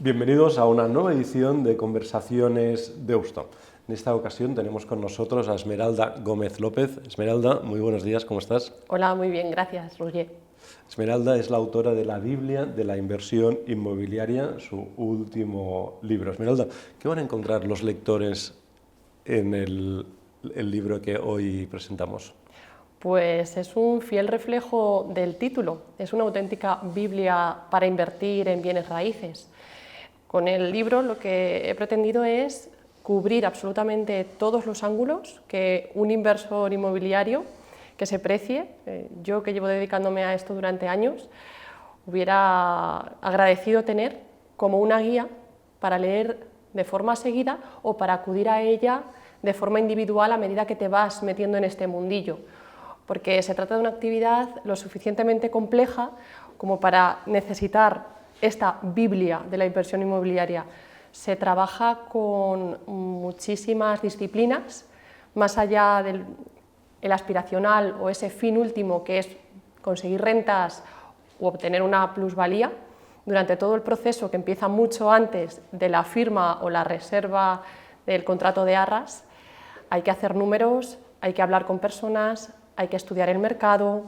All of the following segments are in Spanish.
Bienvenidos a una nueva edición de Conversaciones Deusto. En esta ocasión tenemos con nosotros a Esmeralda Gómez López. Esmeralda, muy buenos días, ¿cómo estás? Hola, muy bien, gracias, Roger. Esmeralda es la autora de la Biblia de la inversión inmobiliaria, su último libro. Esmeralda, ¿qué van a encontrar los lectores en el libro que hoy presentamos? Pues es un fiel reflejo del título, es una auténtica Biblia para invertir en bienes raíces. Con el libro lo que he pretendido es cubrir absolutamente todos los ángulos que un inversor inmobiliario que se precie, yo que llevo dedicándome a esto durante años, hubiera agradecido tener como una guía para leer de forma seguida o para acudir a ella de forma individual a medida que te vas metiendo en este mundillo, porque se trata de una actividad lo suficientemente compleja como para necesitar esta Biblia de la inversión inmobiliaria. Se trabaja con muchísimas disciplinas, más allá del aspiracional o ese fin último que es conseguir rentas o obtener una plusvalía. Durante todo el proceso, que empieza mucho antes de la firma o la reserva del contrato de arras, hay que hacer números, hay que hablar con personas, hay que estudiar el mercado,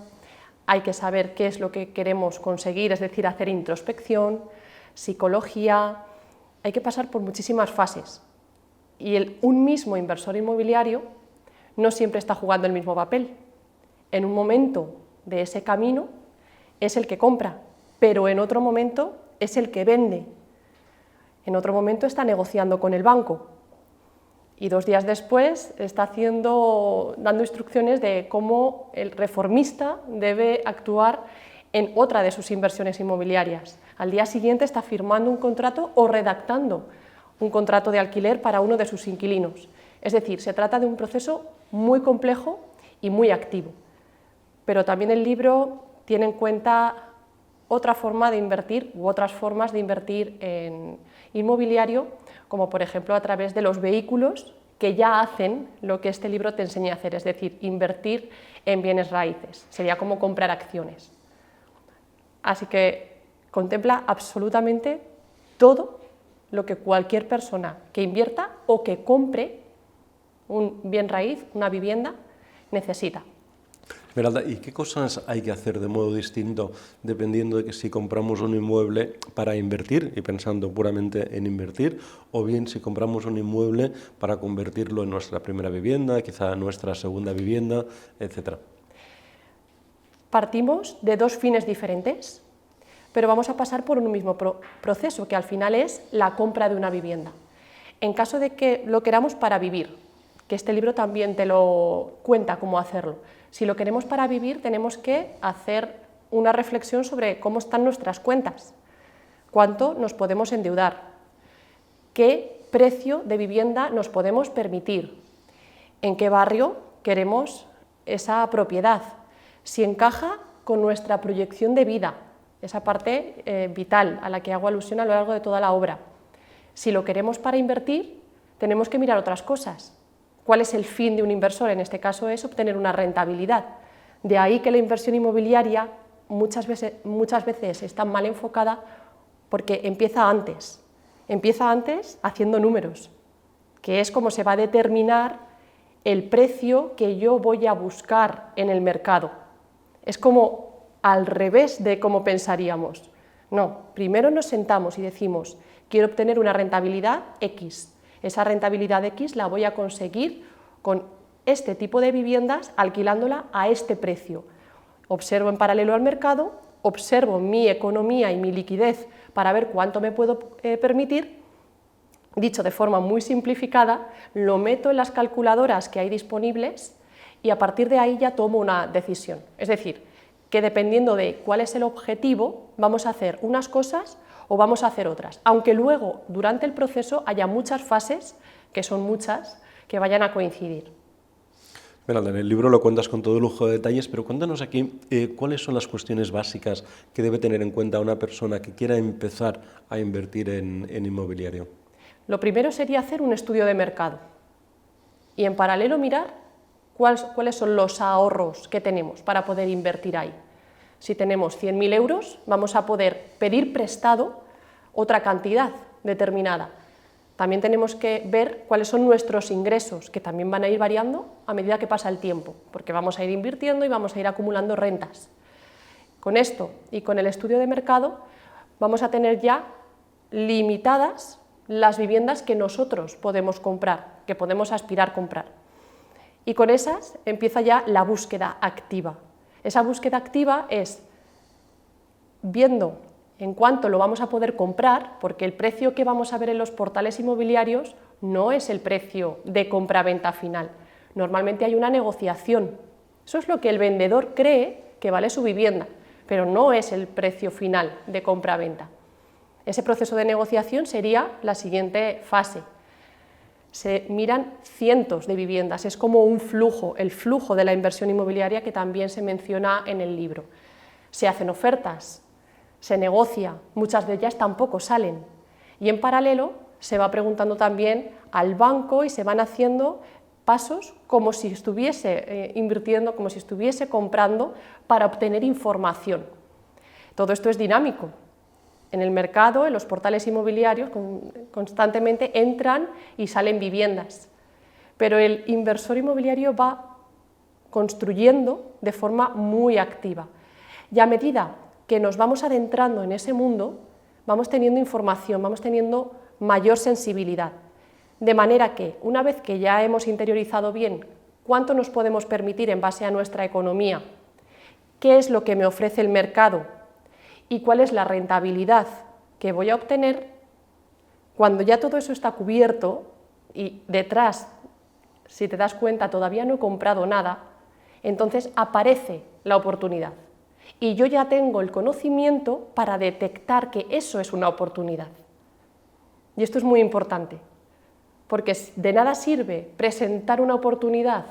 hay que saber qué es lo que queremos conseguir, es decir, hacer introspección, psicología, hay que pasar por muchísimas fases. Y un mismo inversor inmobiliario no siempre está jugando el mismo papel. En un momento de ese camino es el que compra, pero en otro momento es el que vende. En otro momento está negociando con el banco. Y 2 días después está dando instrucciones de cómo el reformista debe actuar en otra de sus inversiones inmobiliarias. Al día siguiente está firmando un contrato o redactando un contrato de alquiler para uno de sus inquilinos. Es decir, se trata de un proceso muy complejo y muy activo. Pero también el libro tiene en cuenta otra forma de invertir u otras formas de invertir en inmobiliario, como por ejemplo a través de los vehículos que ya hacen lo que este libro te enseña a hacer, es decir, invertir en bienes raíces. Sería como comprar acciones. Así que contempla absolutamente todo lo que cualquier persona que invierta o que compre un bien raíz, una vivienda, necesita. Esmeralda, ¿y qué cosas hay que hacer de modo distinto dependiendo de que si compramos un inmueble para invertir y pensando puramente en invertir, o bien si compramos un inmueble para convertirlo en nuestra primera vivienda, quizá nuestra segunda vivienda, etcétera? Partimos de 2 fines diferentes, pero vamos a pasar por un mismo proceso, que al final es la compra de una vivienda. En caso de que lo queramos para vivir, que este libro también te lo cuenta cómo hacerlo, si lo queremos para vivir tenemos que hacer una reflexión sobre cómo están nuestras cuentas, cuánto nos podemos endeudar, qué precio de vivienda nos podemos permitir, en qué barrio queremos esa propiedad, si encaja con nuestra proyección de vida, esa parte vital a la que hago alusión a lo largo de toda la obra. Si lo queremos para invertir, tenemos que mirar otras cosas. ¿Cuál es el fin de un inversor? En este caso es obtener una rentabilidad. De ahí que la inversión inmobiliaria muchas veces está mal enfocada porque empieza antes haciendo números, que es como se va a determinar el precio que yo voy a buscar en el mercado. Es como al revés de cómo pensaríamos. No, primero nos sentamos y decimos, quiero obtener una rentabilidad X. Esa rentabilidad X la voy a conseguir con este tipo de viviendas alquilándola a este precio. Observo en paralelo al mercado, observo mi economía y mi liquidez para ver cuánto me puedo permitir. Dicho de forma muy simplificada, lo meto en las calculadoras que hay disponibles y a partir de ahí ya tomo una decisión. Es decir, que dependiendo de cuál es el objetivo, vamos a hacer unas cosas o vamos a hacer otras, aunque luego durante el proceso haya muchas fases, que son muchas, que vayan a coincidir. Esmeralda, en el libro lo cuentas con todo lujo de detalles, pero cuéntanos aquí cuáles son las cuestiones básicas que debe tener en cuenta una persona que quiera empezar a invertir en inmobiliario. Lo primero sería hacer un estudio de mercado y en paralelo mirar cuáles son los ahorros que tenemos para poder invertir ahí. Si tenemos 100.000 euros, vamos a poder pedir prestado otra cantidad determinada. También tenemos que ver cuáles son nuestros ingresos, que también van a ir variando a medida que pasa el tiempo, porque vamos a ir invirtiendo y vamos a ir acumulando rentas. Con esto y con el estudio de mercado vamos a tener ya limitadas las viviendas que nosotros podemos comprar, que podemos aspirar a comprar. Y con esas empieza ya la búsqueda activa. Esa búsqueda activa es viendo en cuánto lo vamos a poder comprar, porque el precio que vamos a ver en los portales inmobiliarios no es el precio de compra-venta final. Normalmente hay una negociación. Eso es lo que el vendedor cree que vale su vivienda, pero no es el precio final de compra-venta. Ese proceso de negociación sería la siguiente fase. Se miran cientos de viviendas, es como un flujo, el flujo de la inversión inmobiliaria que también se menciona en el libro. Se hacen ofertas, se negocia, muchas de ellas tampoco salen. Y en paralelo se va preguntando también al banco y se van haciendo pasos como si estuviese invirtiendo, como si estuviese comprando para obtener información. Todo esto es dinámico. En el mercado, en los portales inmobiliarios, constantemente entran y salen viviendas. Pero el inversor inmobiliario va construyendo de forma muy activa. Y a medida que nos vamos adentrando en ese mundo, vamos teniendo información, vamos teniendo mayor sensibilidad. De manera que, una vez que ya hemos interiorizado bien cuánto nos podemos permitir en base a nuestra economía, qué es lo que me ofrece el mercado y cuál es la rentabilidad que voy a obtener, cuando ya todo eso está cubierto y detrás, si te das cuenta, todavía no he comprado nada, entonces aparece la oportunidad. Y yo ya tengo el conocimiento para detectar que eso es una oportunidad. Y esto es muy importante, porque de nada sirve presentar una oportunidad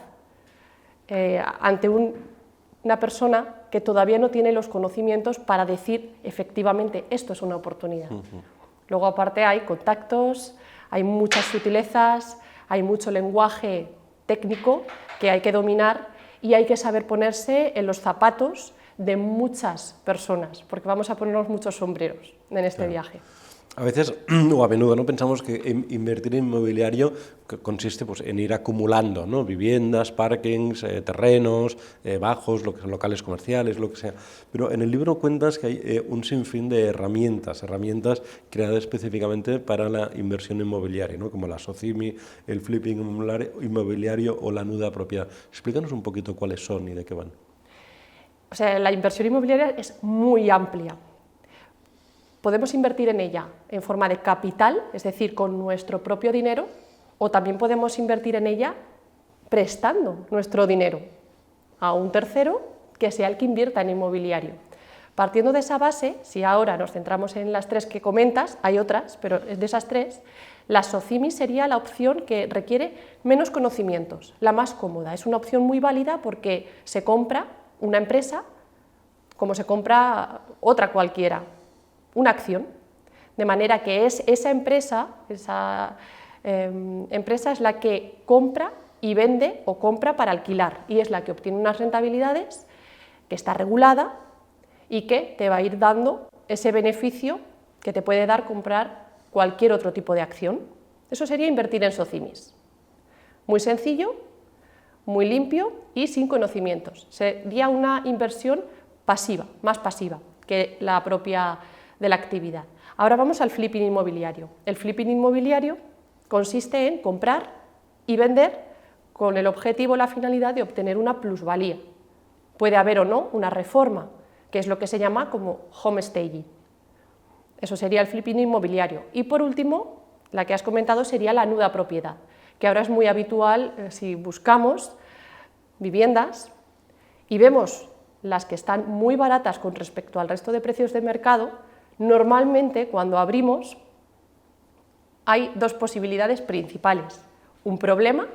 ante una persona que todavía no tiene los conocimientos para decir efectivamente esto es una oportunidad. Luego aparte hay contactos, hay muchas sutilezas, hay mucho lenguaje técnico que hay que dominar y hay que saber ponerse en los zapatos de muchas personas, porque vamos a ponernos muchos sombreros en este viaje. A veces, o a menudo, ¿no? Pensamos que invertir en inmobiliario consiste pues, en ir acumulando, ¿no? Viviendas, parkings, terrenos, bajos, lo que son locales comerciales, lo que sea. Pero en el libro cuentas que hay un sinfín de herramientas creadas específicamente para la inversión inmobiliaria, ¿no? Como la SOCIMI, el flipping inmobiliario o la nuda propiedad. Explícanos un poquito cuáles son y de qué van. O sea, la inversión inmobiliaria es muy amplia. Podemos invertir en ella en forma de capital, es decir, con nuestro propio dinero, o también podemos invertir en ella prestando nuestro dinero a un tercero que sea el que invierta en inmobiliario. Partiendo de esa base, si ahora nos centramos en las tres que comentas, hay otras, pero de esas tres, la SOCIMI sería la opción que requiere menos conocimientos, la más cómoda. Es una opción muy válida porque se compra una empresa como se compra otra cualquiera, una acción, de manera que es esa empresa es la que compra y vende o compra para alquilar y es la que obtiene unas rentabilidades, que está regulada y que te va a ir dando ese beneficio que te puede dar comprar cualquier otro tipo de acción. Eso sería invertir en SOCIMIs. Muy sencillo, muy limpio y sin conocimientos. Sería una inversión pasiva, más pasiva que la propia de la actividad. Ahora vamos al flipping inmobiliario. El flipping inmobiliario consiste en comprar y vender con el objetivo o la finalidad de obtener una plusvalía. Puede haber o no una reforma, que es lo que se llama como homestaging. Eso sería el flipping inmobiliario. Y por último, la que has comentado sería la nuda propiedad, que ahora es muy habitual si buscamos viviendas y vemos las que están muy baratas con respecto al resto de precios de mercado. Normalmente, cuando abrimos, hay dos posibilidades principales. Un problema,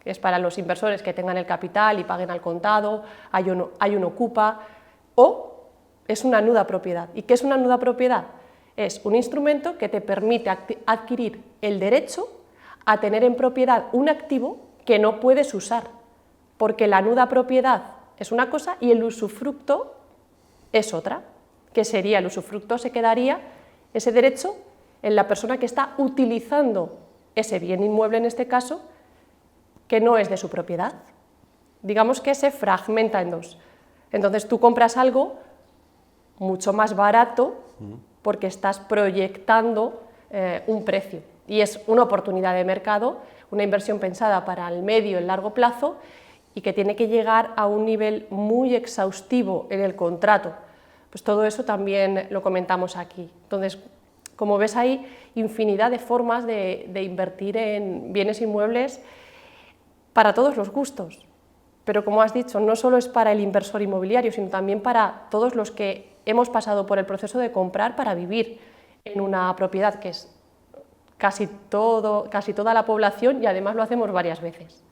que es para los inversores que tengan el capital y paguen al contado, hay un ocupa, o es una nuda propiedad. ¿Y qué es una nuda propiedad? Es un instrumento que te permite adquirir el derecho a tener en propiedad un activo que no puedes usar, porque la nuda propiedad es una cosa y el usufructo es otra. Que sería el usufructo se quedaría ese derecho en la persona que está utilizando ese bien inmueble, en este caso, que no es de su propiedad. Digamos que se fragmenta en dos. Entonces tú compras algo mucho más barato porque estás proyectando un precio y es una oportunidad de mercado, una inversión pensada para el medio y el largo plazo y que tiene que llegar a un nivel muy exhaustivo en el contrato. Pues todo eso también lo comentamos aquí. Entonces, como ves, hay infinidad de formas de invertir en bienes inmuebles para todos los gustos. Pero como has dicho, no solo es para el inversor inmobiliario, sino también para todos los que hemos pasado por el proceso de comprar para vivir en una propiedad, que es casi toda la población, y además lo hacemos varias veces.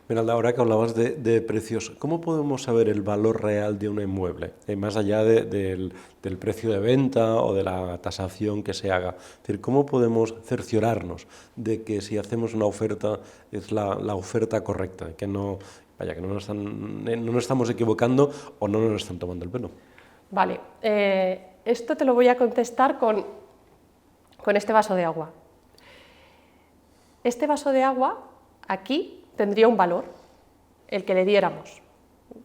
Esmeralda, ahora que hablabas de precios, ¿cómo podemos saber el valor real de un inmueble? Más allá del precio de venta o de la tasación que se haga. Es decir, ¿cómo podemos cerciorarnos de que si hacemos una oferta es la oferta correcta? Que no nos estamos equivocando o no nos están tomando el pelo. Vale, esto te lo voy a contestar con este vaso de agua. Este vaso de agua, aquí, tendría un valor, el que le diéramos.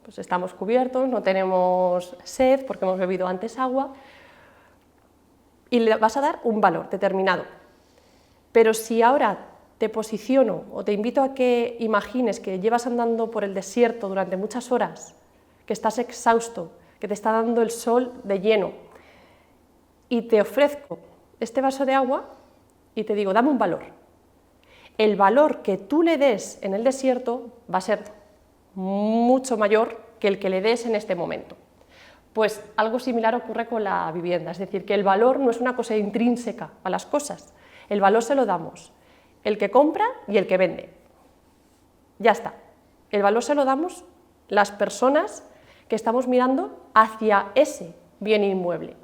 Pues estamos cubiertos, no tenemos sed porque hemos bebido antes agua y le vas a dar un valor determinado. Pero si ahora te posiciono o te invito a que imagines que llevas andando por el desierto durante muchas horas, que estás exhausto, que te está dando el sol de lleno y te ofrezco este vaso de agua y te digo, dame un valor. El valor que tú le des en el desierto va a ser mucho mayor que el que le des en este momento. Pues algo similar ocurre con la vivienda, es decir, que el valor no es una cosa intrínseca a las cosas, el valor se lo damos el que compra y el que vende. Ya está, el valor se lo damos las personas que estamos mirando hacia ese bien inmueble.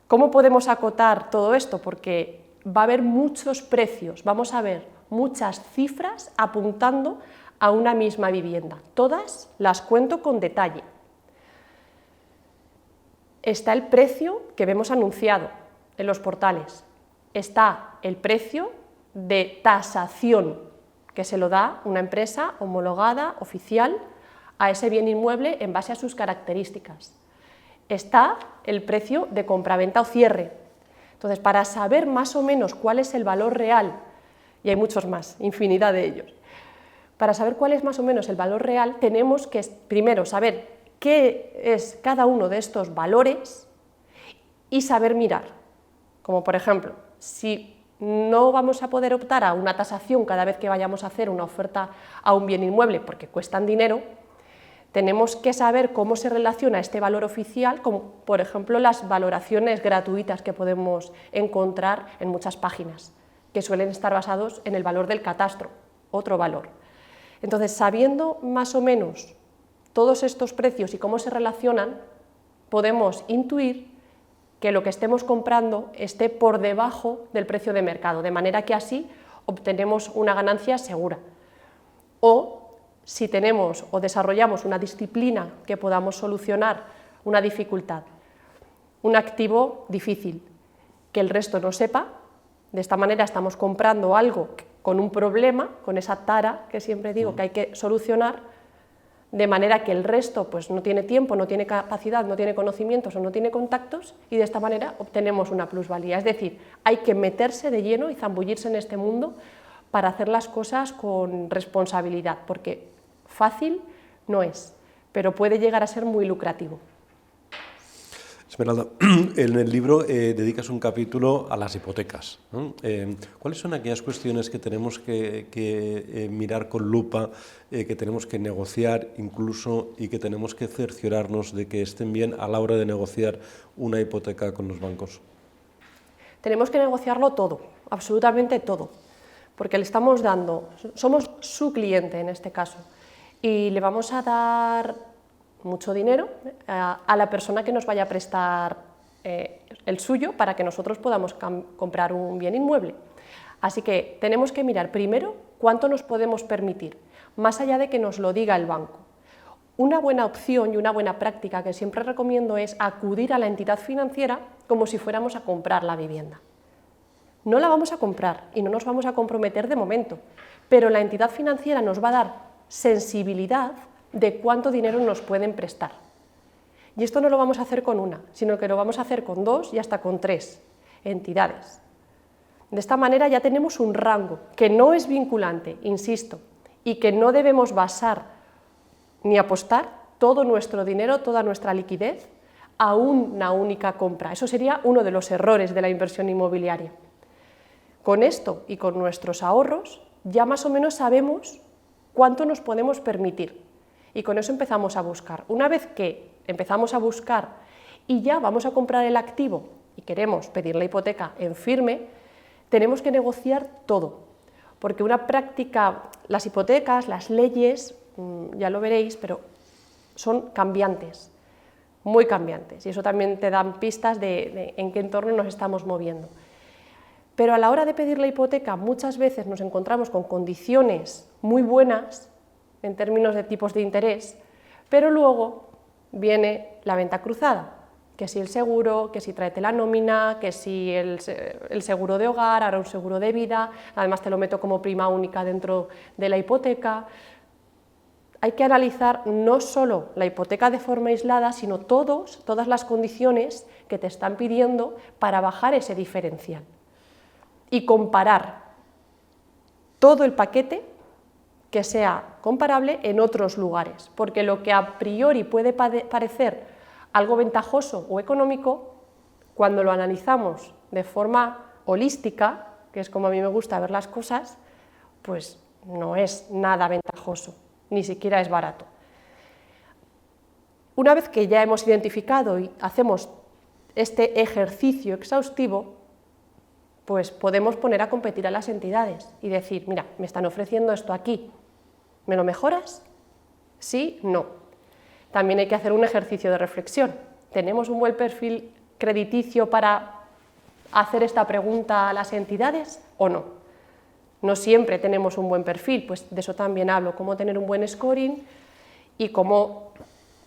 ¿Cómo podemos acotar todo esto? Porque va a haber muchos precios, vamos a ver muchas cifras apuntando a una misma vivienda. Todas las cuento con detalle. Está el precio que vemos anunciado en los portales. Está el precio de tasación que se lo da una empresa homologada, oficial, a ese bien inmueble en base a sus características. Está el precio de compraventa o cierre. Entonces, para saber más o menos cuál es el valor real, y hay muchos más, infinidad de ellos, para saber cuál es más o menos el valor real, tenemos que primero saber qué es cada uno de estos valores y saber mirar. Como por ejemplo, si no vamos a poder optar a una tasación cada vez que vayamos a hacer una oferta a un bien inmueble porque cuestan dinero, tenemos que saber cómo se relaciona este valor oficial con, por ejemplo, las valoraciones gratuitas que podemos encontrar en muchas páginas, que suelen estar basados en el valor del catastro, otro valor. Entonces, sabiendo más o menos todos estos precios y cómo se relacionan, podemos intuir que lo que estemos comprando esté por debajo del precio de mercado, de manera que así obtenemos una ganancia segura. O si tenemos o desarrollamos una disciplina que podamos solucionar una dificultad, un activo difícil, que el resto no sepa. De esta manera estamos comprando algo con un problema, con esa tara que siempre digo que hay que solucionar, de manera que el resto pues, no tiene tiempo, no tiene capacidad, no tiene conocimientos o no tiene contactos, y de esta manera obtenemos una plusvalía. Es decir, hay que meterse de lleno y zambullirse en este mundo para hacer las cosas con responsabilidad, porque fácil no es, pero puede llegar a ser muy lucrativo. Esmeralda, en el libro dedicas un capítulo a las hipotecas, ¿no? ¿Cuáles son aquellas cuestiones que tenemos que mirar con lupa, que tenemos que negociar incluso y que tenemos que cerciorarnos de que estén bien a la hora de negociar una hipoteca con los bancos? Tenemos que negociarlo todo, absolutamente todo, porque le estamos dando, somos su cliente en este caso, y le vamos a dar mucho dinero a la persona que nos vaya a prestar el suyo para que nosotros podamos comprar un bien inmueble. Así que tenemos que mirar primero cuánto nos podemos permitir, más allá de que nos lo diga el banco. Una buena opción y una buena práctica que siempre recomiendo es acudir a la entidad financiera como si fuéramos a comprar la vivienda. No la vamos a comprar y no nos vamos a comprometer de momento, pero la entidad financiera nos va a dar sensibilidad de cuánto dinero nos pueden prestar. Y esto no lo vamos a hacer con una, sino que lo vamos a hacer con 2 y hasta con 3 entidades. De esta manera ya tenemos un rango que no es vinculante, insisto, y que no debemos basar ni apostar todo nuestro dinero, toda nuestra liquidez a una única compra. Eso sería uno de los errores de la inversión inmobiliaria. Con esto y con nuestros ahorros ya más o menos sabemos cuánto nos podemos permitir y con eso empezamos a buscar. Una vez que empezamos a buscar y ya vamos a comprar el activo y queremos pedir la hipoteca en firme, tenemos que negociar todo, porque una práctica, las hipotecas, las leyes, ya lo veréis, pero son cambiantes, muy cambiantes, y eso también te dan pistas de en qué entorno nos estamos moviendo. Pero a la hora de pedir la hipoteca muchas veces nos encontramos con condiciones muy buenas en términos de tipos de interés, pero luego viene la venta cruzada, que si el seguro, que si tráete la nómina, que si el seguro de hogar, ahora un seguro de vida, además te lo meto como prima única dentro de la hipoteca. Hay que analizar no solo la hipoteca de forma aislada, sino todas las condiciones que te están pidiendo para bajar ese diferencial y comparar todo el paquete que sea comparable en otros lugares, porque lo que a priori puede parecer algo ventajoso o económico, cuando lo analizamos de forma holística, que es como a mí me gusta ver las cosas, pues no es nada ventajoso, ni siquiera es barato. Una vez que ya hemos identificado y hacemos este ejercicio exhaustivo, pues podemos poner a competir a las entidades y decir, mira, me están ofreciendo esto aquí, ¿me lo mejoras? Sí, no. También hay que hacer un ejercicio de reflexión. ¿Tenemos un buen perfil crediticio para hacer esta pregunta a las entidades o no? No siempre tenemos un buen perfil, pues de eso también hablo, cómo tener un buen scoring y cómo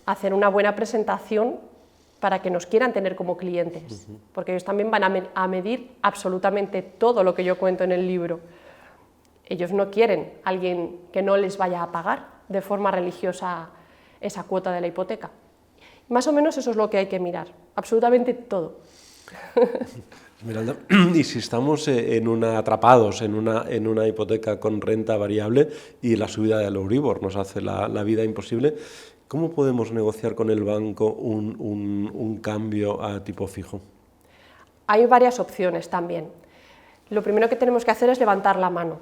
hacer una buena presentación para que nos quieran tener como clientes, porque ellos también van a medir absolutamente todo lo que yo cuento en el libro. Ellos no quieren a alguien que no les vaya a pagar de forma religiosa esa cuota de la hipoteca. Más o menos eso es lo que hay que mirar, absolutamente todo. Esmeralda, y si estamos atrapados en una hipoteca con renta variable y la subida del Euribor nos hace la vida imposible, ¿cómo podemos negociar con el banco un cambio a tipo fijo? Hay varias opciones también. Lo primero que tenemos que hacer es levantar la mano.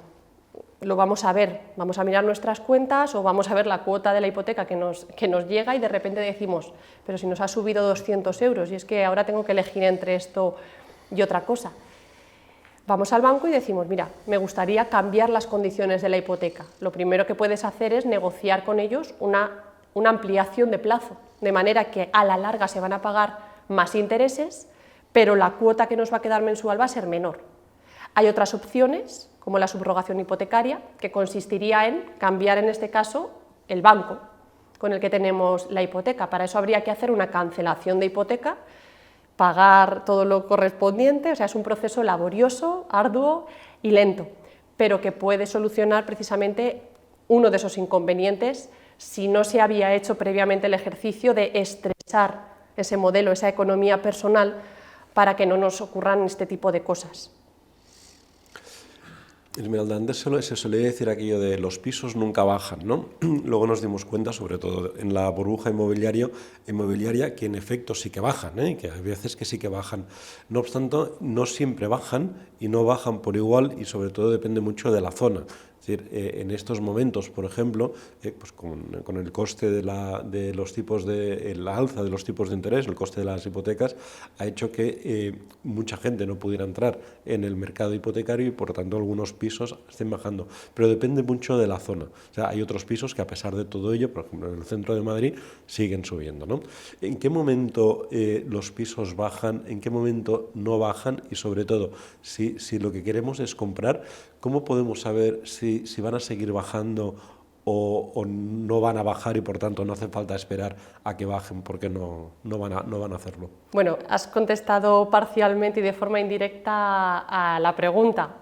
Lo vamos a ver, vamos a mirar nuestras cuentas o vamos a ver la cuota de la hipoteca que nos llega y de repente decimos, pero si nos ha subido 200 euros y es que ahora tengo que elegir entre esto y otra cosa. Vamos al banco y decimos, mira, me gustaría cambiar las condiciones de la hipoteca. Lo primero que puedes hacer es negociar con ellos una ampliación de plazo, de manera que a la larga se van a pagar más intereses, pero la cuota que nos va a quedar mensual va a ser menor. Hay otras opciones, como la subrogación hipotecaria, que consistiría en cambiar en este caso el banco con el que tenemos la hipoteca. Para eso habría que hacer una cancelación de hipoteca, pagar todo lo correspondiente, o sea, es un proceso laborioso, arduo y lento, pero que puede solucionar precisamente uno de esos inconvenientes si no se había hecho previamente el ejercicio de estresar ese modelo, esa economía personal, para que no nos ocurran este tipo de cosas. Esmeralda, antes se solía decir aquello de los pisos nunca bajan, ¿no? Luego nos dimos cuenta, sobre todo en la burbuja inmobiliaria, que en efecto sí que bajan, que hay veces que sí que bajan. No obstante, no siempre bajan y no bajan por igual y sobre todo depende mucho de la zona. Es decir, en estos momentos, por ejemplo, pues con el coste de los tipos la alza de los tipos de interés, el coste de las hipotecas, ha hecho que mucha gente no pudiera entrar en el mercado hipotecario y por lo tanto algunos pisos estén bajando. Pero depende mucho de la zona. O sea, hay otros pisos que a pesar de todo ello, por ejemplo en el centro de Madrid, siguen subiendo, ¿no? ¿En qué momento los pisos bajan? ¿En qué momento no bajan? Y sobre todo, si lo que queremos es comprar, ¿cómo podemos saber si van a seguir bajando o no van a bajar y por tanto no hace falta esperar a que bajen porque no van a hacerlo? Bueno, has contestado parcialmente y de forma indirecta a la pregunta.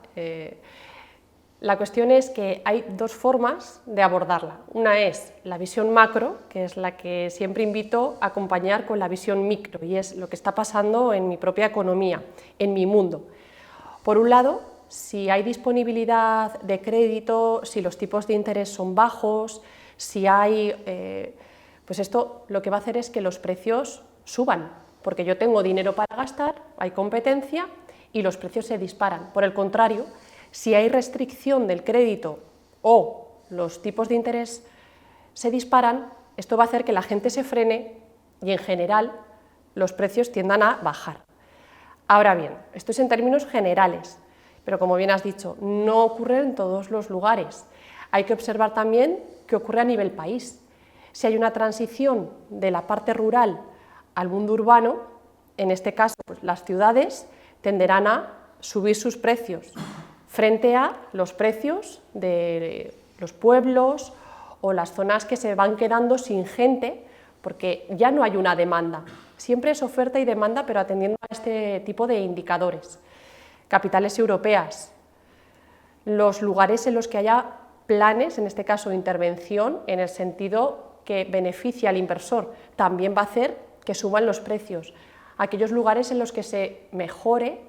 La cuestión es que hay dos formas de abordarla. Una es la visión macro, que es la que siempre invito a acompañar con la visión micro, y es lo que está pasando en mi propia economía, en mi mundo. Por un lado, si hay disponibilidad de crédito, si los tipos de interés son bajos, si hay... pues esto lo que va a hacer es que los precios suban, porque yo tengo dinero para gastar, hay competencia y los precios se disparan. Por el contrario, si hay restricción del crédito o los tipos de interés se disparan, esto va a hacer que la gente se frene y en general los precios tiendan a bajar. Ahora bien, esto es en términos generales, pero como bien has dicho, no ocurre en todos los lugares. Hay que observar también qué ocurre a nivel país. Si hay una transición de la parte rural al mundo urbano, en este caso pues, las ciudades tenderán a subir sus precios frente a los precios de los pueblos o las zonas que se van quedando sin gente, porque ya no hay una demanda. Siempre es oferta y demanda, pero atendiendo a este tipo de indicadores. Capitales europeas, los lugares en los que haya planes, en este caso intervención, en el sentido que beneficia al inversor, también va a hacer que suban los precios. Aquellos lugares en los que se mejore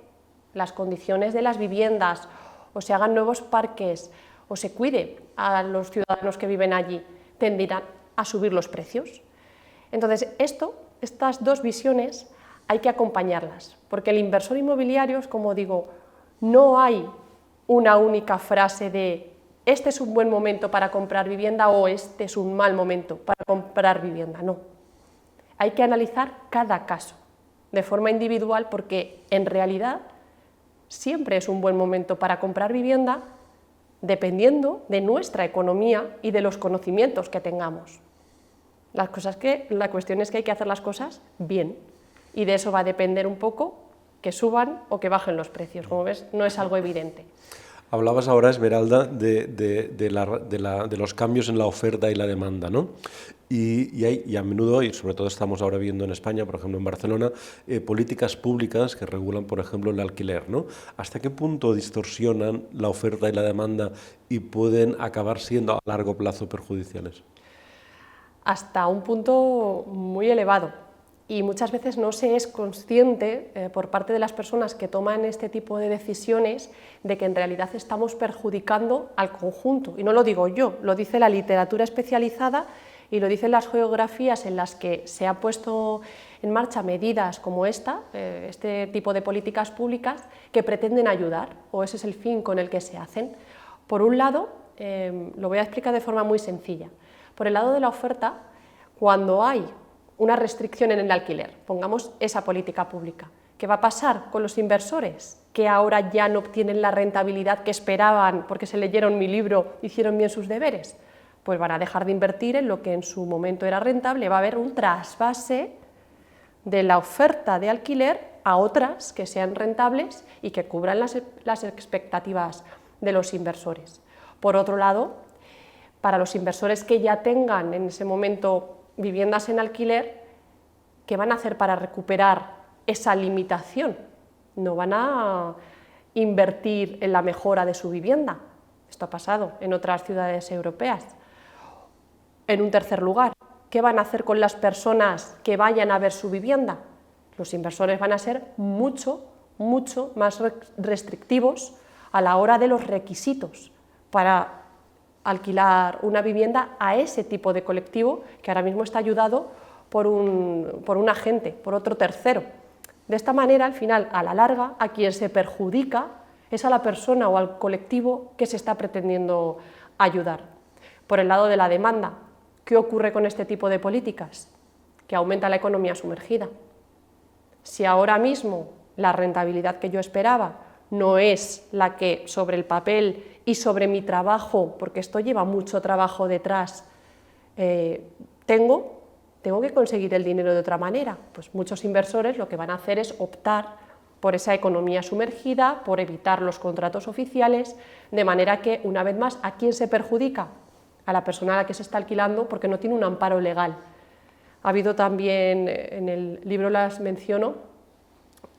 las condiciones de las viviendas o se hagan nuevos parques o se cuide a los ciudadanos que viven allí, tendirán a subir los precios. Entonces, estas dos visiones hay que acompañarlas, porque el inversor inmobiliario, como digo, no hay una única frase de este es un buen momento para comprar vivienda o este es un mal momento para comprar vivienda, no. Hay que analizar cada caso de forma individual porque en realidad siempre es un buen momento para comprar vivienda dependiendo de nuestra economía y de los conocimientos que tengamos. La cuestión es que hay que hacer las cosas bien y de eso va a depender un poco que suban o que bajen los precios. Como ves, no es algo evidente. Hablabas ahora, Esmeralda, de los cambios en la oferta y la demanda, ¿no? Y a menudo, y sobre todo estamos ahora viendo en España, por ejemplo en Barcelona, políticas públicas que regulan, por ejemplo, el alquiler, ¿no? ¿Hasta qué punto distorsionan la oferta y la demanda y pueden acabar siendo a largo plazo perjudiciales? Hasta un punto muy elevado. Y muchas veces no se es consciente por parte de las personas que toman este tipo de decisiones de que en realidad estamos perjudicando al conjunto. Y no lo digo yo, lo dice la literatura especializada y lo dicen las geografías en las que se ha puesto en marcha medidas como este tipo de políticas públicas que pretenden ayudar, o ese es el fin con el que se hacen. Por un lado, lo voy a explicar de forma muy sencilla. Por el lado de la oferta, cuando hay una restricción en el alquiler, pongamos esa política pública, ¿qué va a pasar con los inversores que ahora ya no obtienen la rentabilidad que esperaban porque se leyeron mi libro, hicieron bien sus deberes? Pues van a dejar de invertir en lo que en su momento era rentable, va a haber un trasvase de la oferta de alquiler a otras que sean rentables y que cubran las expectativas de los inversores. Por otro lado, para los inversores que ya tengan en ese momento viviendas en alquiler, ¿qué van a hacer para recuperar esa limitación? No van a invertir en la mejora de su vivienda. Esto ha pasado en otras ciudades europeas. En un tercer lugar, ¿qué van a hacer con las personas que vayan a ver su vivienda? Los inversores van a ser mucho más restrictivos a la hora de los requisitos para alquilar una vivienda a ese tipo de colectivo que ahora mismo está ayudado por un agente, por otro tercero. De esta manera, al final, a la larga, a quien se perjudica es a la persona o al colectivo que se está pretendiendo ayudar. Por el lado de la demanda, ¿qué ocurre con este tipo de políticas? Que aumenta la economía sumergida. Si ahora mismo la rentabilidad que yo esperaba no es la que sobre el papel y sobre mi trabajo, porque esto lleva mucho trabajo detrás, tengo que conseguir el dinero de otra manera. Pues muchos inversores lo que van a hacer es optar por esa economía sumergida, por evitar los contratos oficiales, de manera que, una vez más, ¿a quién se perjudica? a la persona a la que se está alquilando porque no tiene un amparo legal. Ha habido también, en el libro las menciono,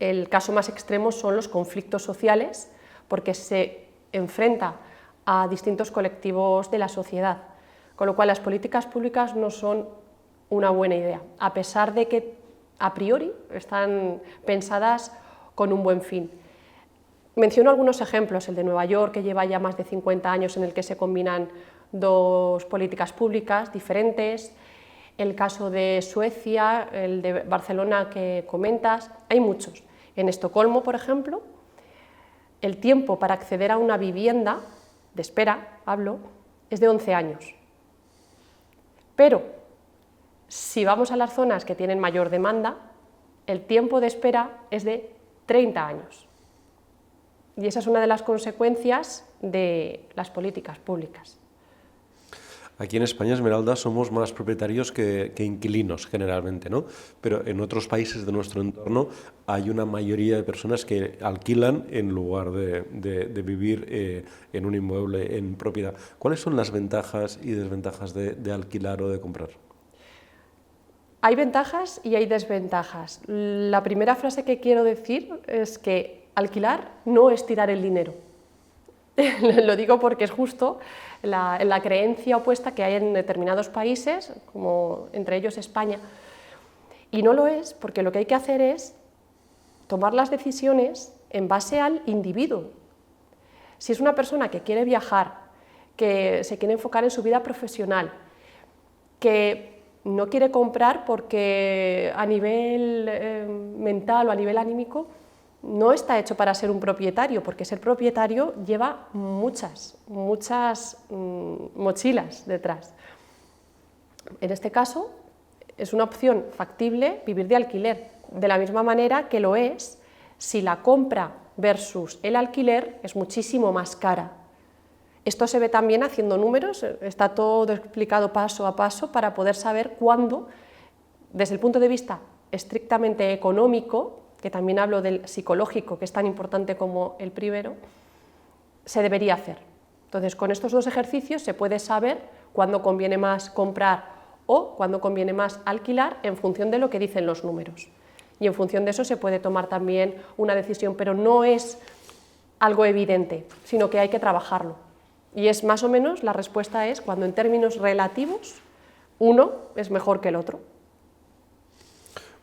el caso más extremo son los conflictos sociales, porque se enfrenta a distintos colectivos de la sociedad, con lo cual las políticas públicas no son una buena idea, a pesar de que a priori están pensadas con un buen fin. Menciono algunos ejemplos, el de Nueva York, que lleva ya más de 50 años en el que se combinan dos políticas públicas diferentes, el caso de Suecia, el de Barcelona que comentas, hay muchos. En Estocolmo, por ejemplo, el tiempo para acceder a una vivienda, de espera, hablo, es de 11 años. Pero, si vamos a las zonas que tienen mayor demanda, el tiempo de espera es de 30 años. Y esa es una de las consecuencias de las políticas públicas. Aquí en España, Esmeralda, somos más propietarios que inquilinos generalmente, ¿no? Pero en otros países de nuestro entorno hay una mayoría de personas que alquilan en lugar de vivir en un inmueble en propiedad. ¿Cuáles son las ventajas y desventajas de alquilar o de comprar? Hay ventajas y hay desventajas. La primera frase que quiero decir es que alquilar no es tirar el dinero. Lo digo porque es justo la creencia opuesta que hay en determinados países, como entre ellos España. Y no lo es, porque lo que hay que hacer es tomar las decisiones en base al individuo. Si es una persona que quiere viajar, que se quiere enfocar en su vida profesional, que no quiere comprar porque a nivel mental o a nivel anímico no está hecho para ser un propietario, porque ser propietario lleva muchas mochilas detrás. En este caso, es una opción factible vivir de alquiler, de la misma manera que lo es si la compra versus el alquiler es muchísimo más cara. Esto se ve también haciendo números, está todo explicado paso a paso para poder saber cuándo, desde el punto de vista estrictamente económico, que también hablo del psicológico, que es tan importante como el primero, se debería hacer. Entonces, con estos dos ejercicios se puede saber cuándo conviene más comprar o cuándo conviene más alquilar en función de lo que dicen los números. Y en función de eso se puede tomar también una decisión, pero no es algo evidente, sino que hay que trabajarlo. Y es más o menos, la respuesta es cuando en términos relativos uno es mejor que el otro.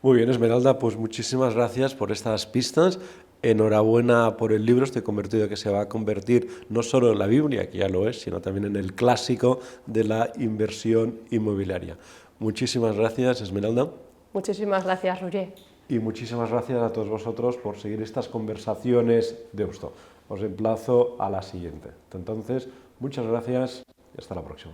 Muy bien, Esmeralda, pues muchísimas gracias por estas pistas. Enhorabuena por el libro, estoy convencido de que se va a convertir no solo en la Biblia, que ya lo es, sino también en el clásico de la inversión inmobiliaria. Muchísimas gracias, Esmeralda. Muchísimas gracias, Roger. Y muchísimas gracias a todos vosotros por seguir estas conversaciones de Deusto. Os emplazo a la siguiente. Entonces, muchas gracias y hasta la próxima.